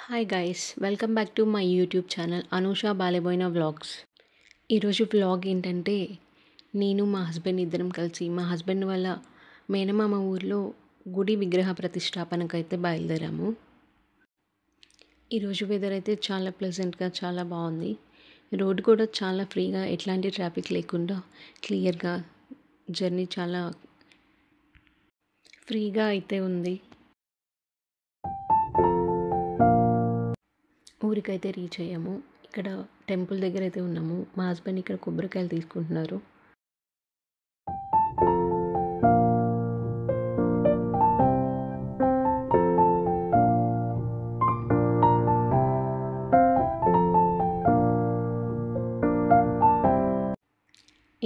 Hi guys, welcome back to my YouTube channel Anusha Baleboina vlogs. ఈరోజు vlog ఏంటంటే, నేను మా హస్బెండ్ ఇద్దరం కలిసి మా హస్బెండ్ వాళ్ళ మేనమామ ఊర్లో గుడి విగ్రహ ప్రతిష్టాపనకు అయితే బయలుదేరాము. ఈరోజు వెదర్ అయితే చాలా ప్లెజెంట్గా చాలా బాగుంది. రోడ్ కూడా చాలా ఫ్రీగా, ఎట్లాంటి ట్రాఫిక్ లేకుండా క్లియర్గా జర్నీ చాలా ఫ్రీగా అయితే ఉంది. ఊరికైతే రీచ్ అయ్యాము. ఇక్కడ టెంపుల్ దగ్గర అయితే ఉన్నాము. మా హస్బెండ్ ఇక్కడ కొబ్బరికాయలు తీసుకుంటున్నారు.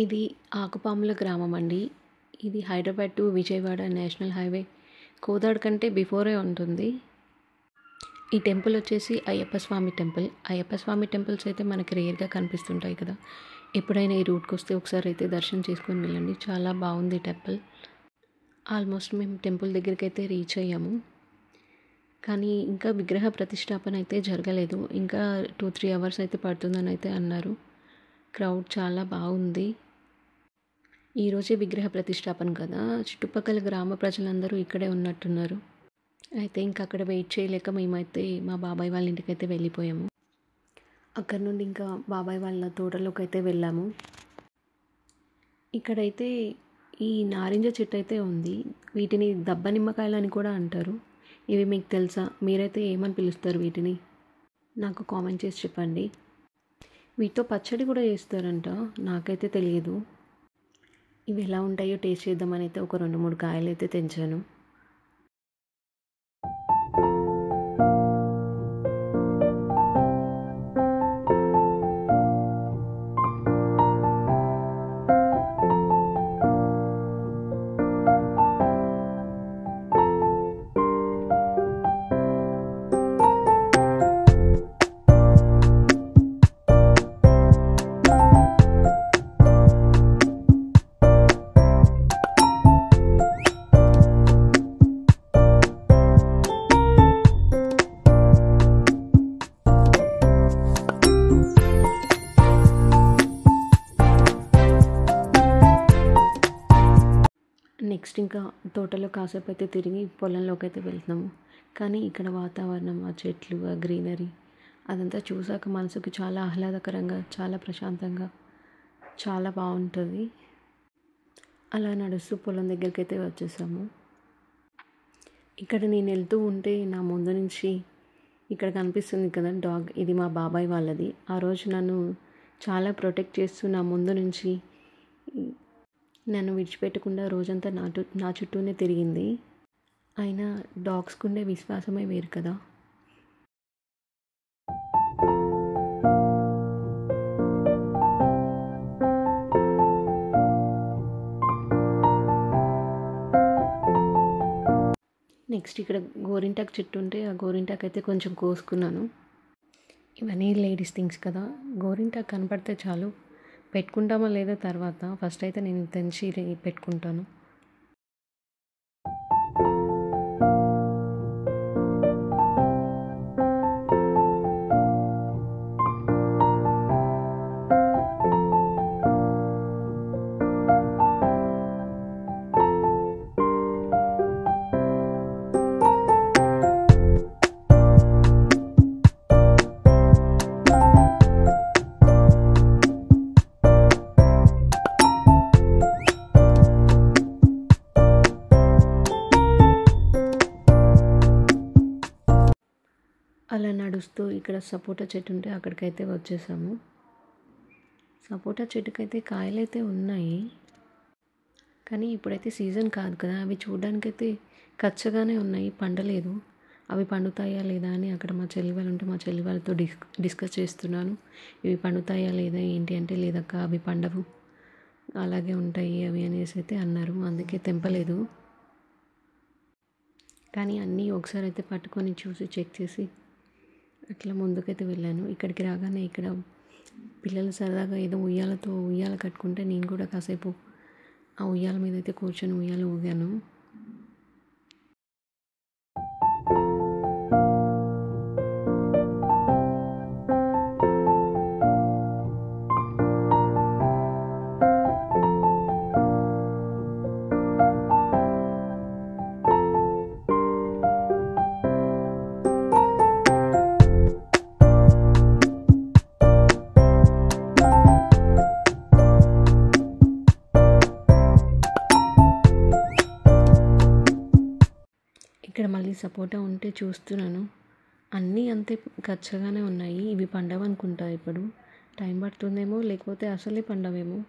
ఇది ఆకుపాముల గ్రామం అండి. ఇది Hyderabad to Vijayawada national highway Kodad కంటే బిఫోరే ఉంటుంది. ఈ టెంపుల్ వచ్చేసి అయ్యప్ప స్వామి టెంపుల్. అయ్యప్ప స్వామి టెంపుల్స్ అయితే మనకి రేర్గా కనిపిస్తుంటాయి కదా. ఎప్పుడైనా ఈ రూట్కి వస్తే ఒకసారి అయితే దర్శనం చేసుకొని వెళ్ళండి. చాలా బాగుంది టెంపుల్. ఆల్మోస్ట్ మేము టెంపుల్ దగ్గరికి అయితే రీచ్ అయ్యాము. కానీ ఇంకా విగ్రహ ప్రతిష్టాపన అయితే జరగలేదు. ఇంకా 2-3 అవర్స్ అయితే పడుతుందని అయితే అన్నారు. క్రౌడ్ చాలా బాగుంది. ఈరోజే విగ్రహ ప్రతిష్టాపన కదా, చుట్టుపక్కల గ్రామ ప్రజలందరూ ఇక్కడే ఉన్నట్టున్నారు. అయితే ఇంకా అక్కడ వెయిట్ చేయలేక మేమైతే మా బాబాయ్ వాళ్ళ ఇంటికి అయితే వెళ్ళిపోయాము. అక్కడ నుండి ఇంకా బాబాయ్ వాళ్ళ తోటలోకి అయితే వెళ్ళాము. ఇక్కడైతే ఈ నారింజ చెట్టు అయితే ఉంది. వీటిని దబ్బ నిమ్మకాయలు అని కూడా అంటారు. ఇవి మీకు తెలుసా? మీరైతే ఏమని పిలుస్తారు వీటిని? నాకు కామెంట్ చేసి చెప్పండి. వీటితో పచ్చడి కూడా చేస్తారంట, నాకైతే తెలియదు. ఇవి ఎలా ఉంటాయో టేస్ట్ చేద్దామని అయితే ఒక 2-3 కాయలు అయితే తెంచాను. నెక్స్ట్ ఇంకా తోటలో కాసేపు అయితే తిరిగి పొలంలోకి అయితే వెళ్తున్నాము. కానీ ఇక్కడ వాతావరణం, ఆ చెట్లు, ఆ గ్రీనరీ అదంతా చూసాక మనసుకి చాలా ఆహ్లాదకరంగా, చాలా ప్రశాంతంగా, చాలా బాగుంటుంది. అలా నడుస్తూ పొలం దగ్గరికి అయితే వచ్చేసాము. ఇక్కడ నేను వెళ్తూ ఉంటే నా ముందు నుంచి ఇక్కడ కనిపిస్తుంది కదా డాగ్, ఇది మా బాబాయ్ వాళ్ళది. ఆ రోజు నన్ను చాలా ప్రొటెక్ట్ చేస్తూ నా ముందు నుంచి నన్ను విడిచిపెట్టకుండా రోజంతా నా చుట్టూనే తిరిగింది. అయినా డాగ్స్కి ఉండే విశ్వాసమే వేరు కదా. నెక్స్ట్ ఇక్కడ గోరింటాకు చెట్టు ఉంటే ఆ గోరింటాకు అయితే కొంచెం కోసుకున్నాను. ఇవన్నీ లేడీస్ థింగ్స్ కదా. గోరింటాకు కనపడితే చాలు, పెట్టుకుంటామో లేదో తర్వాత, ఫస్ట్ అయితే నేను తెంచి పెట్టుకుంటాను. అలా నడుస్తూ ఇక్కడ సపోటా చెట్టు ఉంటే అక్కడికైతే వచ్చేసాము. సపోటా చెట్టుకైతే కాయలు అయితే ఉన్నాయి, కానీ ఇప్పుడైతే సీజన్ కాదు కదా. అవి చూడడానికైతే కచ్చగానే ఉన్నాయి, పండలేదు. అవి పండుతాయా లేదా అని అక్కడ మా చెల్లి వాళ్ళు ఉంటే మా చెల్లి వాళ్ళతో డిస్కస్ చేస్తున్నాను. ఇవి పండుతాయా లేదా ఏంటి అంటే, లేదక్క అవి పండవు, అలాగే ఉంటాయి అవి అనేసి అయితే అన్నారు. అందుకే తెంపలేదు. కానీ అన్నీ ఒకసారి అయితే పట్టుకొని చూసి చెక్ చేసి అట్లా ముందుకైతే వెళ్ళాను. ఇక్కడికి రాగానే ఇక్కడ పిల్లలు సరదాగా ఏదో ఉయ్యాల కట్టుకుంటే నేను కూడా కాసేపు ఆ ఉయ్యాల మీద అయితే కూర్చొని ఉయ్యాల ఊగాను. సపోటా ఉంటే చూస్తున్నాను. అన్నీ అంతే గచ్చగానే ఉన్నాయి. ఇవి పండవనుకుంటా ఇప్పుడు. టైం పడుతుందేమో, లేకపోతే అసలే పండవేమో.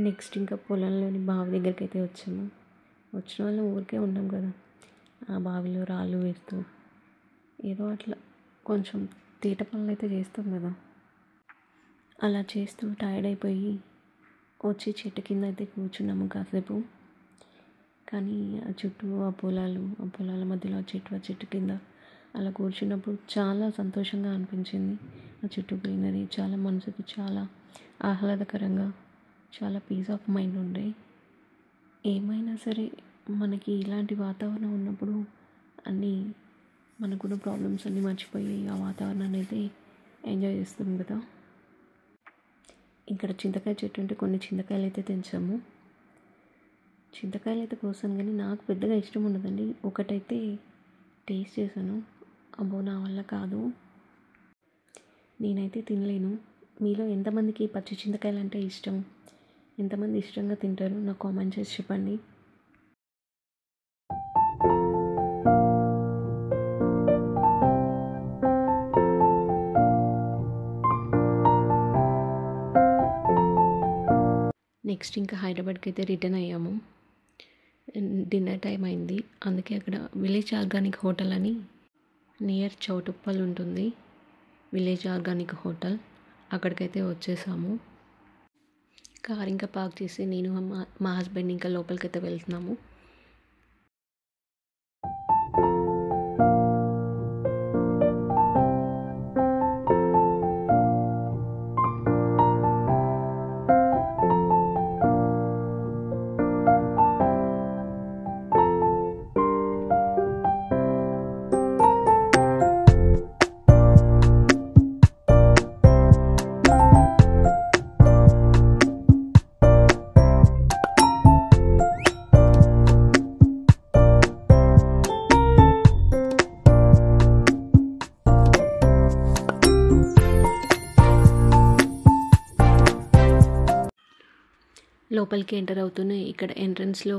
నెక్స్ట్ ఇంకా పొలంలోని బావి దగ్గరికి అయితే వచ్చాము. వచ్చిన వాళ్ళం ఊరికే ఉన్నాం కదా, ఆ బావిలో రాళ్ళు వేస్తూ ఏదో అట్లా కొంచెం తీట పనులు అయితే చేస్తాం కదా, అలా చేస్తూ టైర్డ్ అయిపోయి వచ్చి చెట్టు కింద అయితే కూర్చున్నాము కాసేపు. కానీ ఆ చుట్టూ ఆ పొలాల మధ్యలో ఆ చెట్టు కింద అలా కూర్చున్నప్పుడు చాలా సంతోషంగా అనిపించింది. ఆ చుట్టూ గ్రీనరీ చాలా మనసుకి చాలా ఆహ్లాదకరంగా, చాలా పీస్ ఆఫ్ మైండ్ ఉండే. ఏమైనా సరే మనకి ఇలాంటి వాతావరణం ఉన్నప్పుడు అన్నీ మనకున్న ప్రాబ్లమ్స్ అన్నీ మర్చిపోయి ఆ వాతావరణాన్ని అయితే ఎంజాయ్ చేస్తాం కదా. ఇక్కడ చింతకాయ చెట్టు ఉంటే కొన్ని చింతకాయలు అయితే తెంచాము. చింతకాయలు అయితే కోసాను కానీ నాకు పెద్దగా ఇష్టం ఉండదండి. ఒకటైతే టేస్ట్ చేశాను, అబ్బో నా వల్ల కాదు, నేనైతే తినలేను. మీలో ఎంతమందికి పచ్చి చింతకాయలు అంటే ఇష్టం, ఎంతమంది ఇష్టంగా తింటారు నాకు కామెంట్ చేసి చెప్పండి. నెక్స్ట్ ఇంకా హైదరాబాద్కి అయితే రిటర్న్ అయ్యాము. డిన్నర్ టైం అయింది, అందుకే అక్కడ విలేజ్ ఆర్గానిక్ హోటల్ అని నియర్ చౌటుప్పల్ ఉంటుంది, విలేజ్ ఆర్గానిక్ హోటల్, అక్కడికైతే వచ్చేసాము. కార్ ఇంకా పార్క్ చేసి నేను మా హస్బెండ్ ఇంకా లోపలికైతే వెళ్తున్నాము. లోపలికి ఎంటర్ అవుతూనే ఇక్కడ ఎంట్రన్స్లో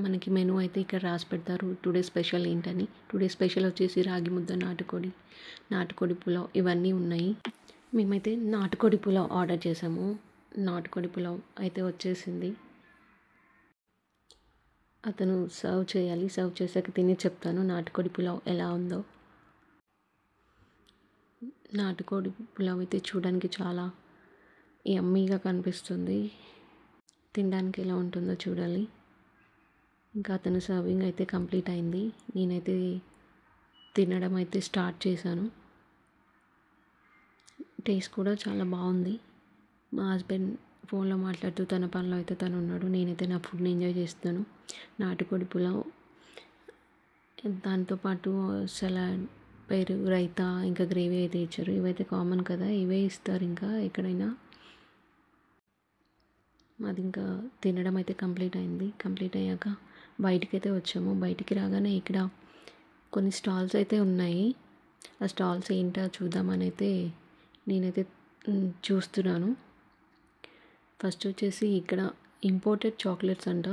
మనకి మెనూ అయితే ఇక్కడ రాసి పెడతారు, టుడే స్పెషల్ ఏంటని. టుడే స్పెషల్ వచ్చేసి రాగి ముద్ద, నాటుకోడి పులావ్ ఇవన్నీ ఉన్నాయి. మేమైతే నాటుకోడి పులావ్ ఆర్డర్ చేసాము. నాటుకోడి పులావ్ అయితే వచ్చేసింది. అతను సర్వ్ చేయాలి, సర్వ్ చేశాక తిని చెప్తాను నాటుకోడి పులావ్ ఎలా ఉందో. నాటుకోడి పులావ్ అయితే చూడడానికి చాలా యమ్మీగా కనిపిస్తుంది, తినడానికి ఎలా ఉంటుందో చూడాలి. ఇంకా అతను సర్వింగ్ అయితే కంప్లీట్ అయింది, నేనైతే తినడం అయితే స్టార్ట్ చేశాను. టేస్ట్ కూడా చాలా బాగుంది. మా హస్బెండ్ ఫోన్లో మాట్లాడుతూ తన పనిలో అయితే తను ఉన్నాడు, నేనైతే నా ఫుడ్ని ఎంజాయ్ చేస్తాను. నాటుకోడి పులావ్, దాంతోపాటు సలాడ్, పెరుగు, రైతా, ఇంకా గ్రేవీ అయితే ఇచ్చారు. ఇవైతే కామన్ కదా, ఇవే ఇస్తారు ఇంకా ఎక్కడైనా. అది ఇంకా తినడం అయితే కంప్లీట్ అయింది. కంప్లీట్ అయ్యాక బయటికైతే వచ్చాము. బయటికి రాగానే ఇక్కడ కొన్ని స్టాల్స్ అయితే ఉన్నాయి. ఆ స్టాల్స్ ఏంటో చూద్దామని అయితే నేనైతే చూస్తున్నాను. ఫస్ట్ వచ్చేసి ఇక్కడ ఇంపోర్టెడ్ చాక్లెట్స్ అంట,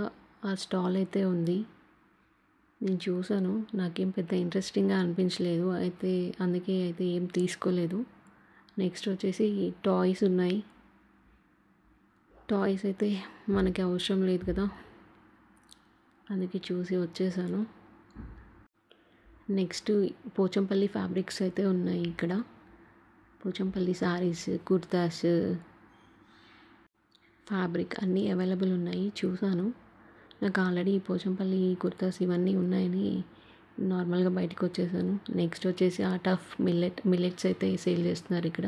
ఆ స్టాల్ అయితే ఉంది. నేను చూసాను, నాకేం పెద్ద ఇంట్రెస్టింగ్గా అనిపించలేదు, అయితే అందుకే అయితే ఏం తీసుకోలేదు. నెక్స్ట్ వచ్చేసి టాయ్స్ ఉన్నాయి. టాయ్స్ అయితే మనకి అవసరం లేదు కదా, అందుకే చూసి వచ్చేసాను. నెక్స్ట్ పోచంపల్లి ఫ్యాబ్రిక్స్ అయితే ఉన్నాయి ఇక్కడ. పోచంపల్లి శారీస్, కుర్తాస్, ఫ్యాబ్రిక్ అన్నీ అవైలబుల్ ఉన్నాయి. చూసాను, నాకు ఆల్రెడీ పోచంపల్లి కుర్తాస్ ఇవన్నీ ఉన్నాయని నార్మల్గా బయటకు వచ్చేసాను. నెక్స్ట్ వచ్చేసి ఆర్ట్ ఆఫ్ మిల్లెట్స్ అయితే సేల్ చేస్తున్నారు ఇక్కడ.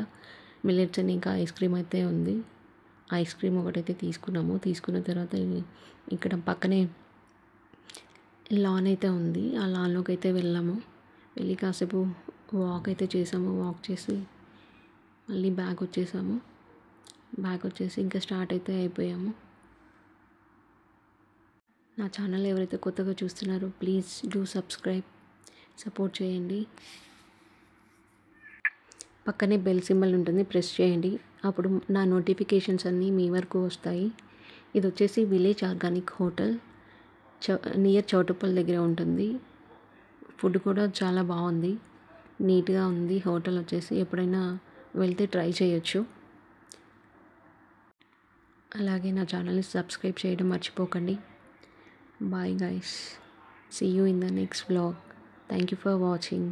మిల్లెట్స్ అని ఇంకా ఐస్ క్రీమ్ అయితే ఉంది. ఐస్ క్రీమ్ ఒకటైతే తీసుకున్నాము. తీసుకున్న తర్వాత ఇక్కడ పక్కనే లాన్ అయితే ఉంది. ఆ లాన్లోకి అయితే వెళ్ళాము. వెళ్ళి కాసేపు వాక్ అయితే చేసాము. వాక్ చేసి మళ్ళీ బ్యాక్ వచ్చేసాము. బ్యాక్ వచ్చేసి ఇంకా స్టార్ట్ అయితే అయిపోయాము. నా ఛానల్ ఎవరైతే కొత్తగా చూస్తున్నారో ప్లీజ్ డూ సబ్స్క్రైబ్, సపోర్ట్ చేయండి. పక్కనే బెల్ సింబల్ ఉంటుంది, ప్రెస్ చేయండి. అప్పుడు నా నోటిఫికేషన్స్ అన్నీ మీ వరకు వస్తాయి. ఇది వచ్చేసి village organic hotel, near Choutuppal దగ్గర ఉంటుంది. ఫుడ్ కూడా చాలా బాగుంది, నీట్గా ఉంది. హోటల్ వచ్చేసి ఎప్పుడైనా వెళ్తే ట్రై చేయొచ్చు. అలాగే నా ఛానల్ని సబ్స్క్రైబ్ చేయడం మర్చిపోకండి. Bye guys. See you in the next vlog. Thank you for watching.